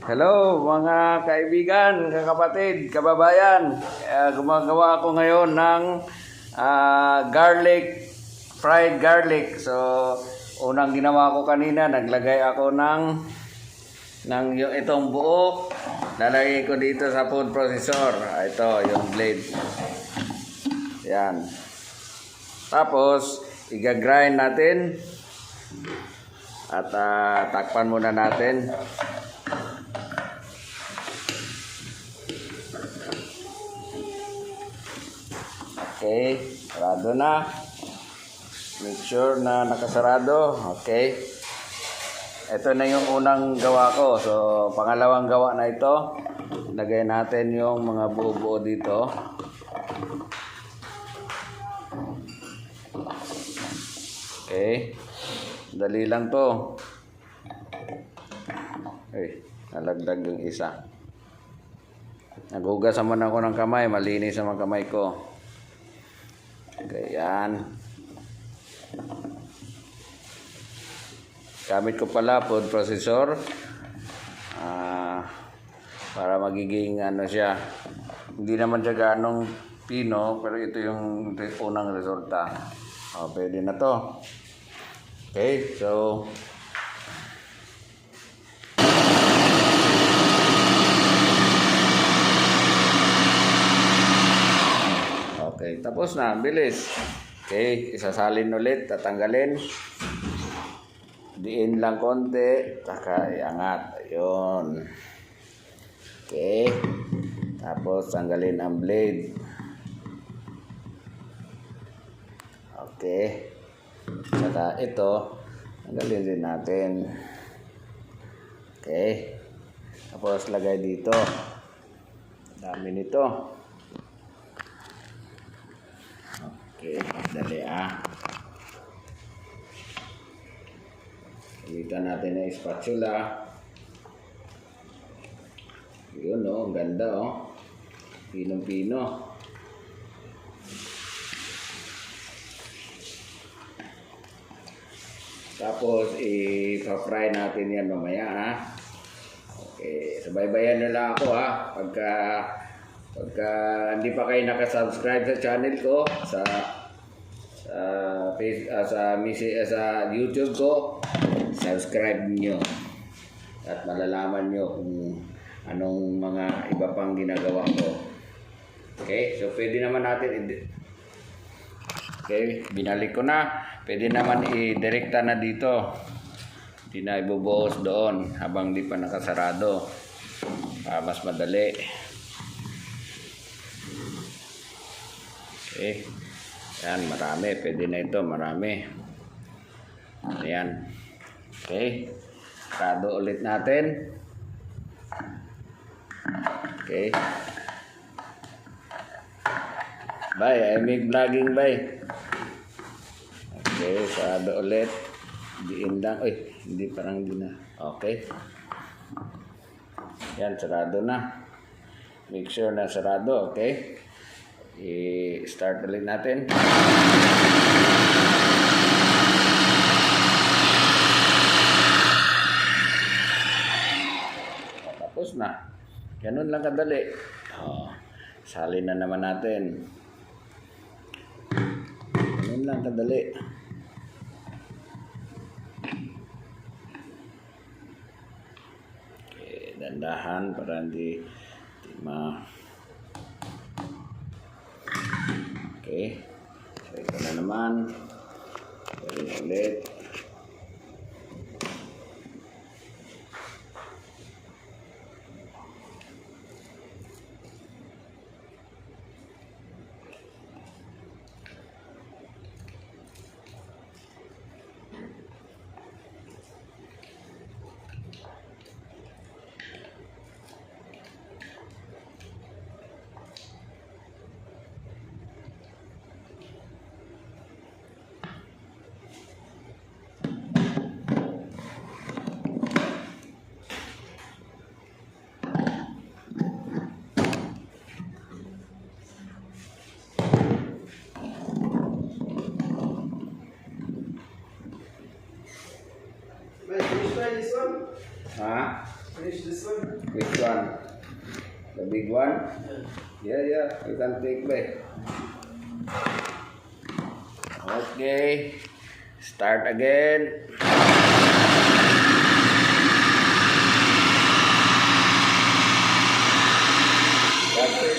Hello mga kaibigan, kakapatid, kababayan. Gumagawa ako ngayon ng fried garlic. So, unang ginawa ko kanina, naglagay ako ng itong buo. Lalagay ko dito sa food processor. Ito, yung blade. Yan. Tapos, i-grind natin. At takpan muna natin. Okay, sarado na. Make sure na nakasarado. Okay. Ito na yung unang gawa ko. So, pangalawang gawa na ito. Lagay natin yung mga buo-buo dito. Okay. Dali lang to. Nalagdag yung isa. Naghugas naman ako ng kamay. Malinis ang mga kamay ko. Okay, yan. Gamit ko pala food processor para magiging siya. Hindi naman siya ganong pino, pero ito yung unang resulta. Pwede na to. Okay, so okay, tapos na, bilis. Okay, isasalin ulit, tatanggalin. Diin lang konti, saka iangat. Ayun. Okay. Tapos tanggalin ang blade. Okay. Saka ito, tanggalin din natin. Okay. Tapos lagay dito. Dami nito. Okay, dali Gamitan natin ng spatula. Yun ang ganda Pinong-pino. Tapos i-fry natin yan mamaya Okay, sabay-bayan na lang ako Pagka hindi pa kayo nakasubscribe sa channel ko sa YouTube ko, subscribe niyo at malalaman niyo kung anong mga iba pang ginagawa ko. Okay, so pwede naman natin binalik ko na. Pwede naman i-direkta na dito. Hindi na ibubuhos doon habang di pa nakasarado. Mas madali. Okay. Yan, marami. Pwede na ito, marami. Ayan. Okay. Sarado ulit natin. Okay. Bye. I make vlogging, bye. Okay, sarado ulit. Diin lang. Hindi parang di na. Okay. Yan, sarado na. Make sure na sarado, okay? I-start ulit natin. Tapos na. Ganun lang kadali. Salin na naman natin. Ganun lang kadali. Okay, dandahan para hindi Okay. So, ito na naman. Ulit. this one? Which one? The big one? Yeah, you can take back. Okay, start again. That's it.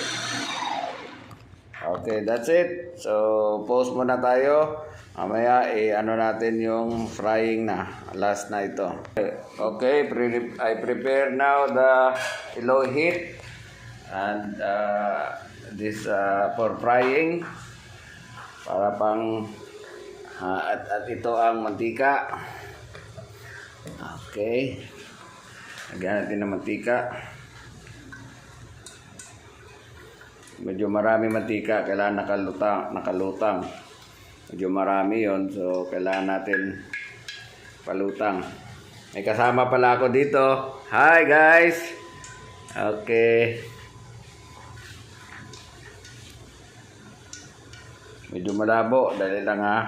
Okay, that's it. So, pause muna tayo. Mamaya, ano natin yung frying na. Last na ito. Okay, I prepare now the low heat. And this for frying. Para pang, at ito ang mantika. Okay. Lagyan natin ng mantika. Medyo marami mantika, kailangan nakalutang. Medyo marami yon, so kailangan natin palutang. May kasama pala ako dito. Hi guys! Okay. Medyo malabo, dali lang ha.